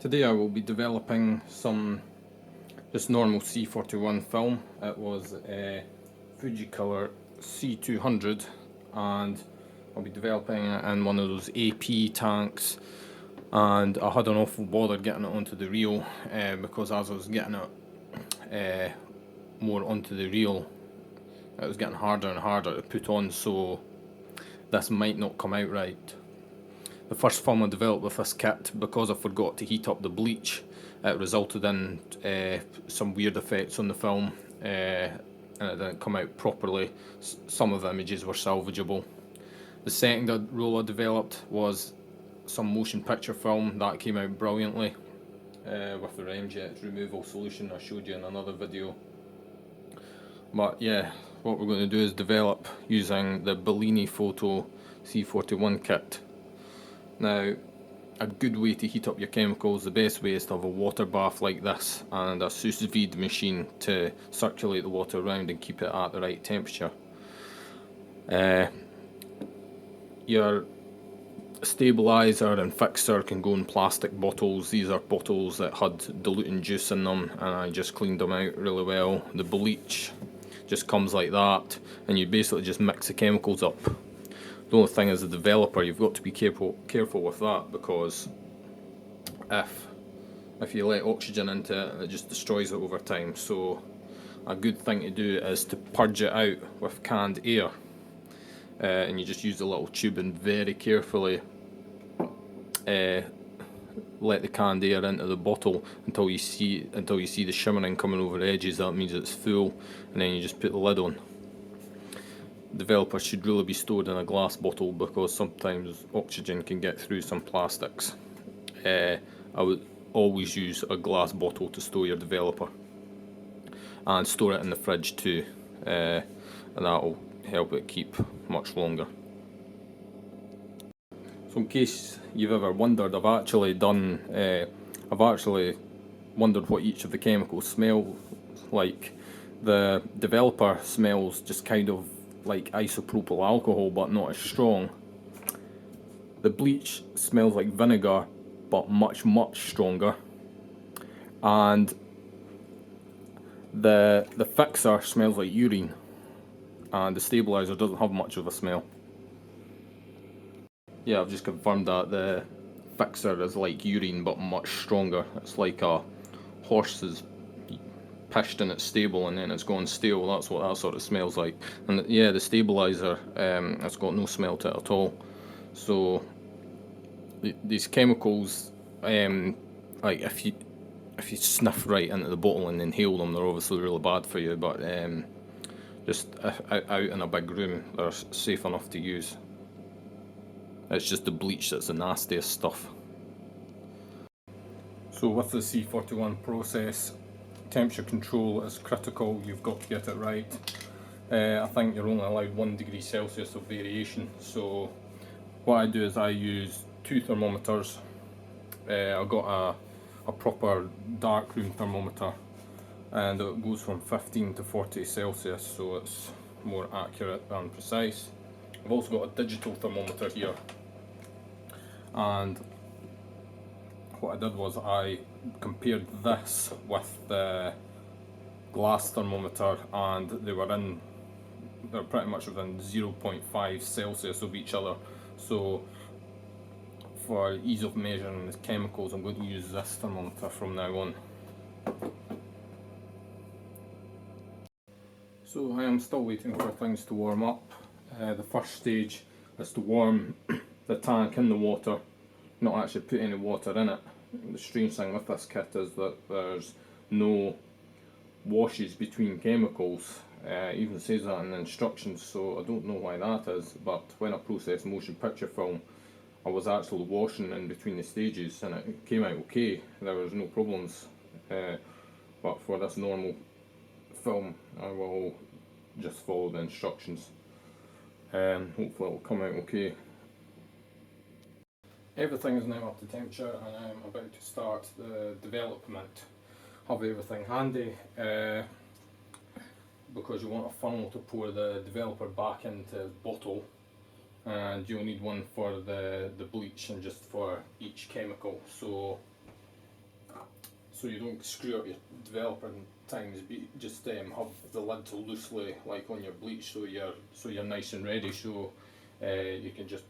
Today I will be developing some just normal C41 film. It was a Fujicolor C200 and I'll be developing it in one of those AP tanks, and I had an awful bother getting it onto the reel because as I was getting it more onto the reel it was getting harder and harder to put on, so this might not come out right. The first film I developed with this kit, because I forgot to heat up the bleach, it resulted in some weird effects on the film and it didn't come out properly. Some of the images were salvageable. The second roll I developed was some motion picture film. That came out brilliantly with the Remjet removal solution I showed you in another video. But yeah, what we're going to do is develop using the Bellinifoto C41 kit. Now, a good way to heat up your chemicals, the best way is to have a water bath like this and a sous vide machine to circulate the water around and keep it at the right temperature. Your stabilizer and fixer can go in plastic bottles. These are bottles that had diluting juice in them and I just cleaned them out really well. The bleach just comes like that and you basically just mix the chemicals up. The only thing as a developer, you've got to be careful with that, because if you let oxygen into it, it just destroys it over time. So a good thing to do is to purge it out with canned air, and you just use a little tube and very carefully let the canned air into the bottle until you see the shimmering coming over the edges. That means it's full, and then you just put the lid on. Developers should really be stored in a glass bottle because sometimes oxygen can get through some plastics. I would always use a glass bottle to store your developer, and store it in the fridge too, and that will help it keep much longer. So in case you've ever wondered, I've actually wondered what each of the chemicals smell like. The developer smells just kind of like isopropyl alcohol but not as strong. The bleach smells like vinegar but much stronger, and the fixer smells like urine, and the stabilizer doesn't have much of a smell. Yeah, I've just confirmed that the fixer is like urine but much stronger. It's like a horse's pished in its stable and then it's gone stale. That's what that sort of smells like. And yeah, the stabilizer, it's got no smell to it at all. So these chemicals, like if you sniff right into the bottle and inhale them, they're obviously really bad for you, but just out in a big room they're safe enough to use. It's just the bleach that's the nastiest stuff. So with the C41 process, temperature control is critical. You've got to get it right. I think you're only allowed 1 degree Celsius of variation, so what I do is I use 2 thermometers. I've got a proper dark room thermometer and it goes from 15 to 40 Celsius, so it's more accurate and precise. I've also got a digital thermometer here, and what I did was I compared this with the glass thermometer and they're pretty much within 0.5 Celsius of each other. So for ease of measuring the chemicals, I'm going to use this thermometer from now on. So I am still waiting for things to warm up. The first stage is to warm the tank in the water, not actually put any water in it. The strange thing with this kit is that there's no washes between chemicals. It even says that in the instructions, so I don't know why that is, but when I processed motion picture film I was actually washing in between the stages and it came out okay. There was no problems, but for this normal film I will just follow the instructions and hopefully it will come out okay. Everything is now up to temperature and I'm about to start the development. Have everything handy because you want a funnel to pour the developer back into the bottle, and you'll need one for the bleach and just for each chemical. So so you don't screw up your developing times, but just have the lid loosely like on your bleach, so you're nice and ready. So you can just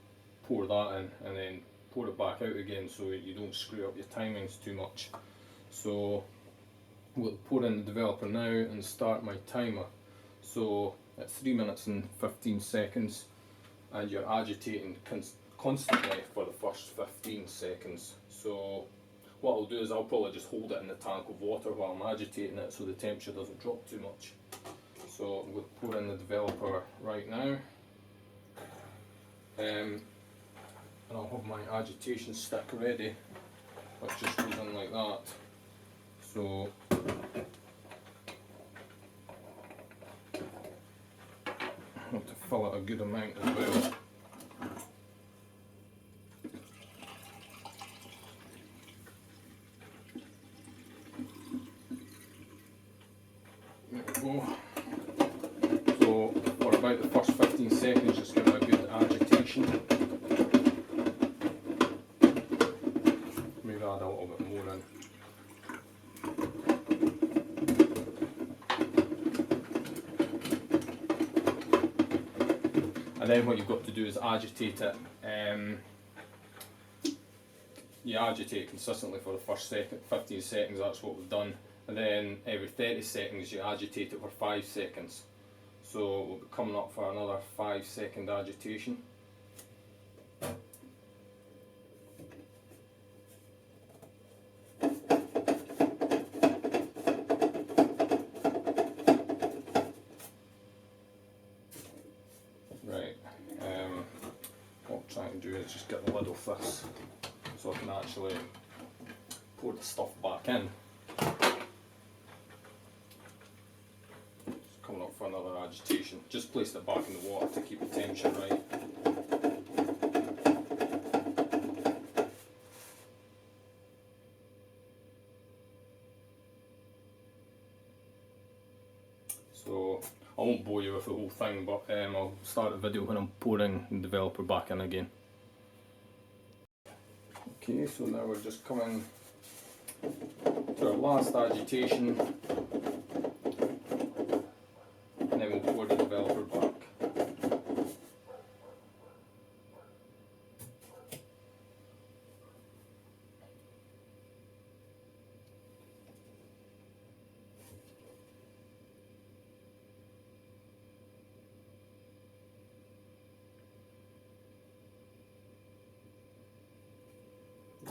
pour that in and then pour it back out again, so you don't screw up your timings too much. So we'll pour in the developer now and start my timer. So at 3 minutes and 15 seconds, and you're agitating constantly for the first 15 seconds. So what I'll do is I'll probably just hold it in the tank of water while I'm agitating it, so the temperature doesn't drop too much. So I'm going to pour in the developer right now, and I'll have my agitation stick ready, which just goes in like that. So I want to fill it a good amount as well. There we go. So for about the first 15 seconds, just give it a good agitation. Maybe add a little bit more in. And then what you've got to do is agitate it. You agitate it consistently for the first 15 seconds, that's what we've done. And then every 30 seconds you agitate it for 5 seconds. So we'll be coming up for another 5-second agitation. Right, what I'm trying to do is just get the lid off this so I can actually pour the stuff back in. Just coming up for another agitation. Just place it back in the water to keep the temperature right. So I won't bore you with the whole thing, but I'll start the video when I'm pouring the developer back in again. Okay, so now we're just coming to our last agitation, and then we'll pour the developer back.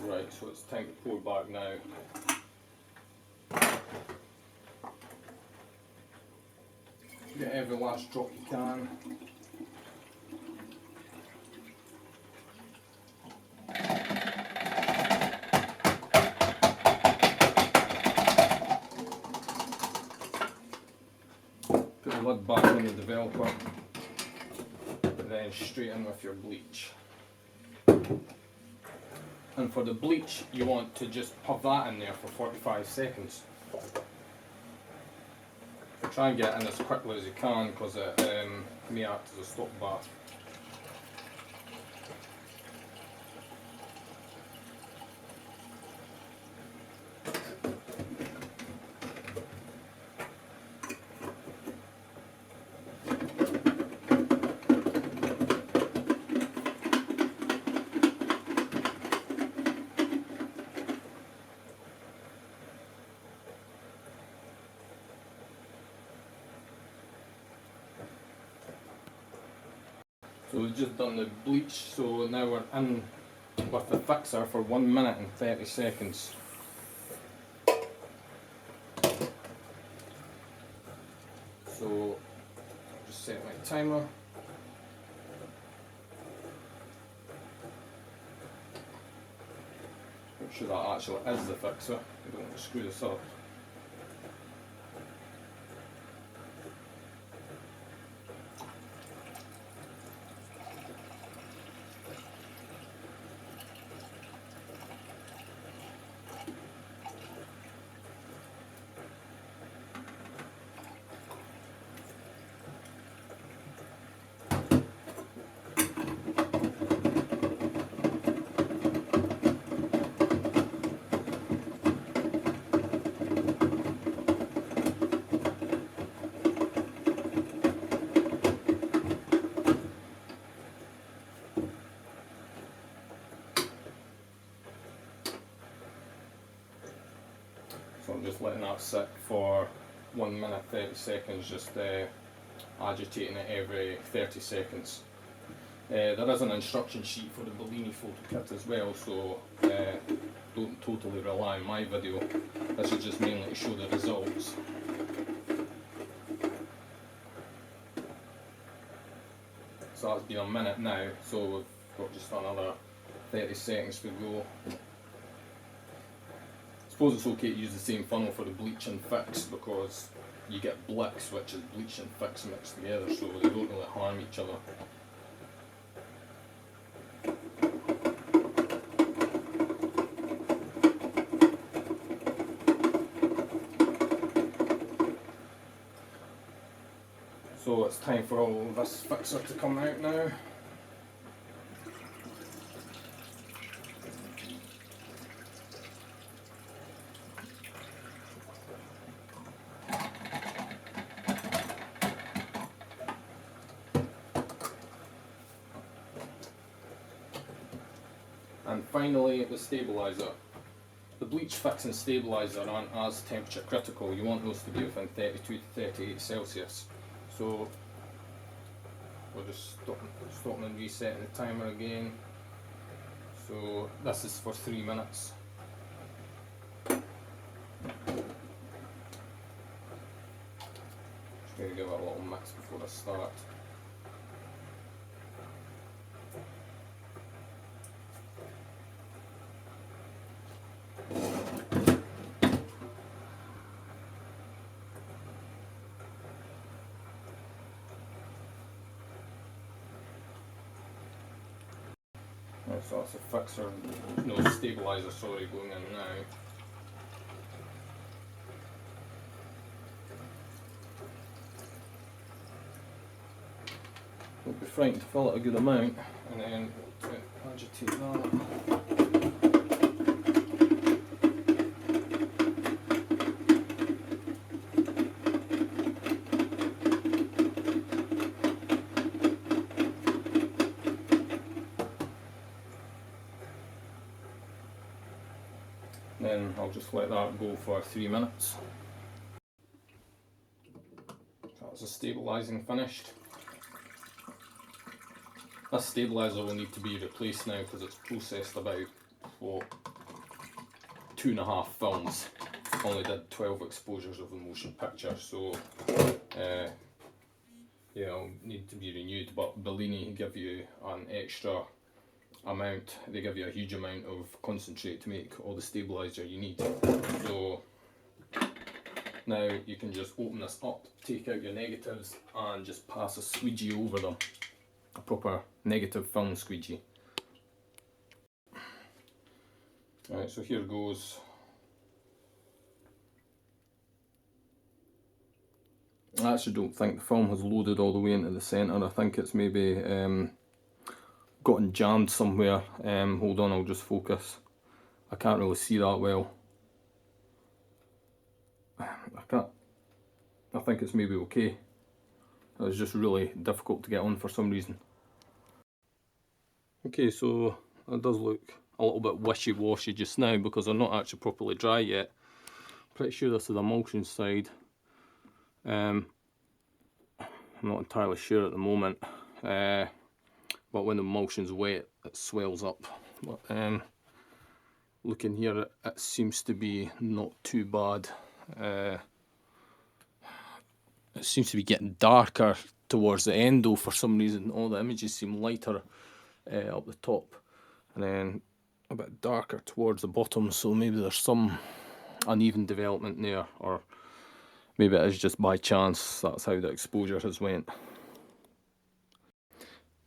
Right, so it's time to pour back now. Get every last drop you can. Put the lid back on the developer, and then straight in with your bleach. And for the bleach, you want to just have that in there for 45 seconds. Try and get in as quickly as you can, because it may act as a stop bath. So we've just done the bleach, so now we're in with the fixer for 1 minute and 30 seconds. So I'll just set my timer. Make sure that actually is the fixer. I don't want to screw this up. I'm just letting that sit for 1 minute 30 seconds, just agitating it every 30 seconds. There is an instruction sheet for the Bellinifoto kit as well, so don't totally rely on my video. This is just mainly to show the results. So that's been a minute now, so we've got just another 30 seconds to go. I suppose it's okay to use the same funnel for the bleach and fix, because you get Blix, which is bleach and fix mixed together, so they don't really harm each other. So it's time for all this fixer to come out now. And finally, the stabiliser. The bleach fix and stabiliser aren't as temperature critical. You want those to be within 32 to 38 Celsius. So we're just stopping and resetting the timer again. So this is for 3 minutes. Just going to give it a little mix before I start. Right, so that's a fixer, no stabiliser, sorry, going in now. Don't be frightened to fill it a good amount, and then agitate that. Then I'll just let that go for 3 minutes. That's the stabilising finished. This stabiliser will need to be replaced now because it's processed about, what, 2.5 films. Only did 12 exposures of the motion picture, so yeah, it'll need to be renewed. But Bellini give you an extra amount, they give you a huge amount of concentrate to make all the stabiliser you need. So now you can just open this up, take out your negatives and just pass a squeegee over them, a proper negative film squeegee. Right, so here goes. I actually don't think the film has loaded all the way into the centre. I think it's maybe gotten jammed somewhere. Hold on, I'll just focus. I can't really see that well. I think it's maybe okay. It was just really difficult to get on for some reason. Okay, so it does look a little bit wishy-washy just now because they're not actually properly dry yet. Pretty sure this is the emulsion side. I'm not entirely sure at the moment. But when the emulsion's wet, it swells up. But looking here, it seems to be not too bad. It seems to be getting darker towards the end though for some reason. All the images seem lighter up the top and then a bit darker towards the bottom, so maybe there's some uneven development there, or maybe it is just by chance that's how the exposure has went.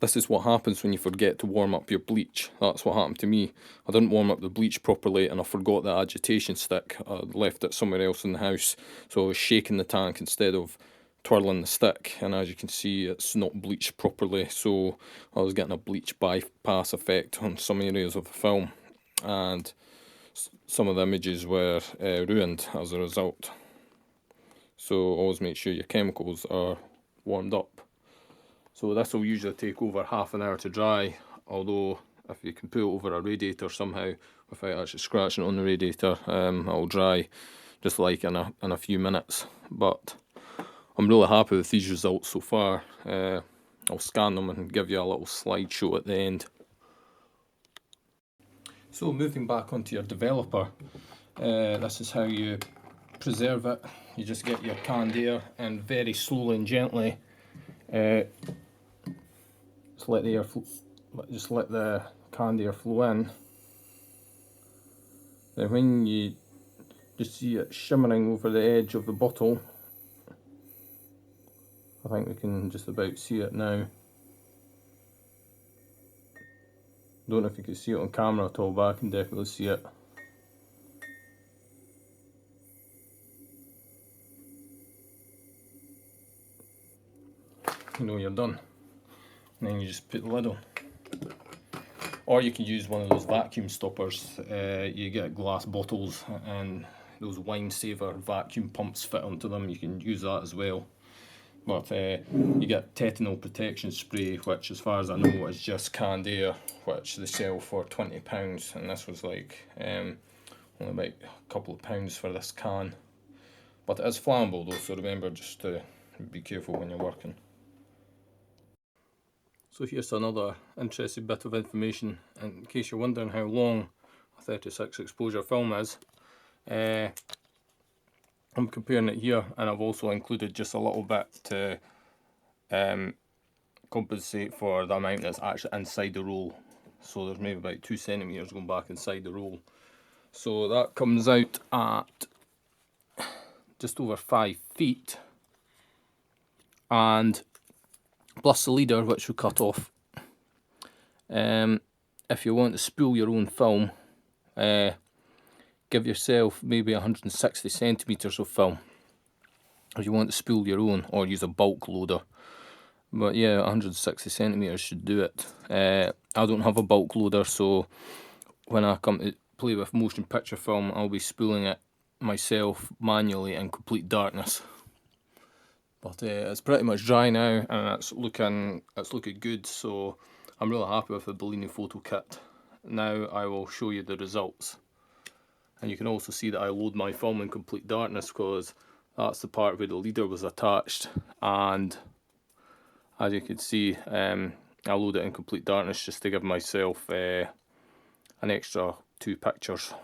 This is what happens when you forget to warm up your bleach. That's what happened to me. I didn't warm up the bleach properly and I forgot the agitation stick. I left it somewhere else in the house, so I was shaking the tank instead of twirling the stick, and as you can see it's not bleached properly, so I was getting a bleach bypass effect on some areas of the film, and some of the images were ruined as a result. So always make sure your chemicals are warmed up. So this will usually take over half an hour to dry, although if you can put it over a radiator somehow without actually scratching it on the radiator, it'll dry just like in a few minutes. But I'm really happy with these results so far. I'll scan them and give you a little slideshow at the end. So moving back onto your developer, this is how you preserve it. You just get your canned air and very slowly and gently just let the air just let the canned air flow in. Then when you just see it shimmering over the edge of the bottle, I think we can just about see it now. Don't know if you can see it on camera at all, but I can definitely see it. You know you're done. And then you just put the lid on. Or you can use one of those vacuum stoppers. You get glass bottles and those wine saver vacuum pumps fit onto them. You can use that as well. But you get tetanol protection spray, which as far as I know is just canned air, which they sell for £20, and this was like only about a couple of pounds for this can. But it is flammable though, so remember just to be careful when you're working. So here's another interesting bit of information, in case you're wondering how long a 36 exposure film is. I'm comparing it here, and I've also included just a little bit to compensate for the amount that's actually inside the roll. So there's maybe about 2 centimeters going back inside the roll. So that comes out at just over 5 feet, and plus the leader, which we cut off. If you want to spool your own film, give yourself maybe 160 centimeters of film if you want to spool your own, or use a bulk loader. But yeah, 160 centimeters should do it. I don't have a bulk loader, so when I come to play with motion picture film, I'll be spooling it myself manually in complete darkness. But it's pretty much dry now, and it's looking good, so I'm really happy with the Bellinifoto kit. Now I will show you the results. And you can also see that I load my film in complete darkness, because that's the part where the leader was attached, and as you can see, I load it in complete darkness just to give myself an extra 2 pictures.